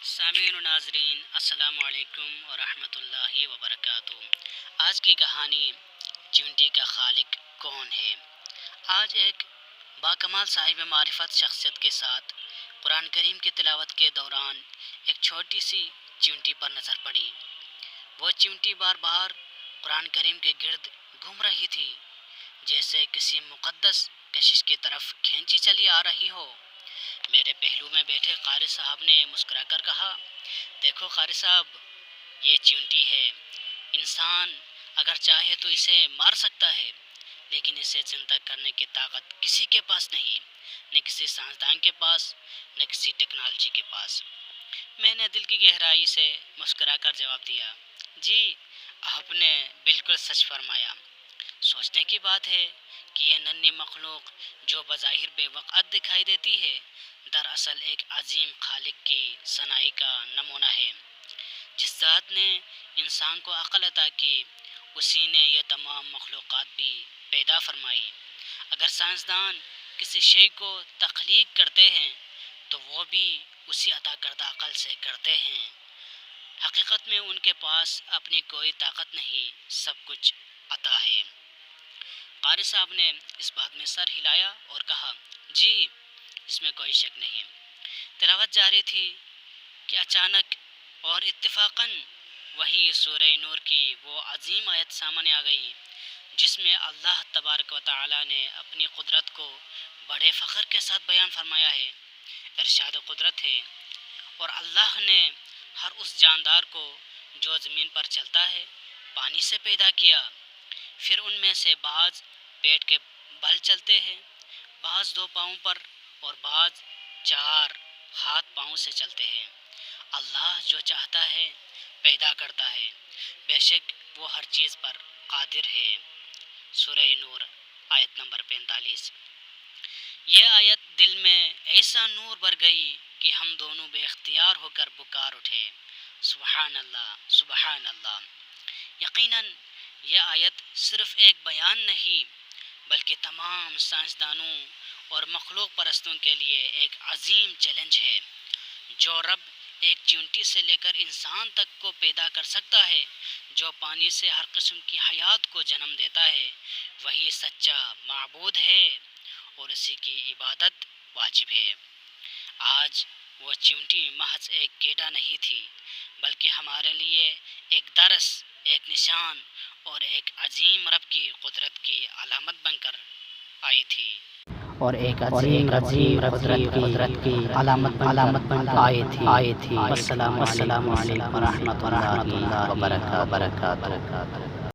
سامعین و ناظرین، السلام علیکم ورحمۃ اللہ وبرکاتہ۔ آج کی کہانی چونٹی کا خالق کون ہے۔ آج ایک باکمال صاحب معرفت شخصیت کے ساتھ قرآن کریم کی تلاوت کے دوران ایک چھوٹی سی چونٹی پر نظر پڑی۔ وہ چونٹی بار بار قرآن کریم کے گرد گھوم رہی تھی، جیسے کسی مقدس کشش کی طرف کھینچی چلی آ رہی ہو۔ میرے پہلو میں بیٹھے قاری صاحب نے مسکرا کر کہا، دیکھو قاری صاحب، یہ چونٹی ہے۔ انسان اگر چاہے تو اسے مار سکتا ہے، لیکن اسے زندہ کرنے کی طاقت کسی کے پاس نہیں، نہ کسی سائنسدان کے پاس، نہ کسی ٹیکنالوجی کے پاس۔ میں نے دل کی گہرائی سے مسکرا کر جواب دیا، جی آپ نے بالکل سچ فرمایا۔ سوچنے کی بات ہے کہ یہ ننھی مخلوق جو بظاہر بے وقت دکھائی دیتی ہے، دراصل ایک عظیم خالق کی صناعی کا نمونہ ہے۔ جس ذات نے انسان کو عقل عطا کی، اسی نے یہ تمام مخلوقات بھی پیدا فرمائی۔ اگر سائنسدان کسی شے کو تخلیق کرتے ہیں تو وہ بھی اسی عطا کردہ عقل سے کرتے ہیں۔ حقیقت میں ان کے پاس اپنی کوئی طاقت نہیں، سب کچھ عطا ہے۔ قاری صاحب نے اس بات میں سر ہلایا اور کہا، جی اس میں کوئی شک نہیں۔ تلاوت جاری تھی کہ اچانک اور اتفاقاً وہی سورہ نور کی وہ عظیم آیت سامنے آ گئی جس میں اللہ تبارک و تعالی نے اپنی قدرت کو بڑے فخر کے ساتھ بیان فرمایا ہے۔ ارشاد قدرت ہے، اور اللہ نے ہر اس جاندار کو جو زمین پر چلتا ہے پانی سے پیدا کیا، پھر ان میں سے بعض پیٹ کے بل چلتے ہیں، بعض دو پاؤں پر اور بعض چار ہاتھ پاؤں سے چلتے ہیں۔ اللہ جو چاہتا ہے پیدا کرتا ہے، بے شک وہ ہر چیز پر قادر ہے۔ سورہ نور آیت نمبر 45۔ یہ آیت دل میں ایسا نور بھر گئی کہ ہم دونوں بے اختیار ہو کر پکار اٹھے، سبحان اللہ، سبحان اللہ۔ یقیناً یہ آیت صرف ایک بیان نہیں، بلکہ تمام سائنسدانوں اور مخلوق پرستوں کے لیے ایک عظیم چیلنج ہے۔ جو رب ایک چونٹی سے لے کر انسان تک کو پیدا کر سکتا ہے، جو پانی سے ہر قسم کی حیات کو جنم دیتا ہے، وہی سچا معبود ہے اور اسی کی عبادت واجب ہے۔ آج وہ چونٹی محض ایک کیڑا نہیں تھی، بلکہ ہمارے لیے ایک درس، ایک نشان اور ایک عظیم رب کی قدرت کی علامت بن کر آئی تھی، اور ایک عظیم قدرت کی علامت بن کر آئی تھی۔ السلام علیکم ورحمۃ اللہ وبرکاتہ۔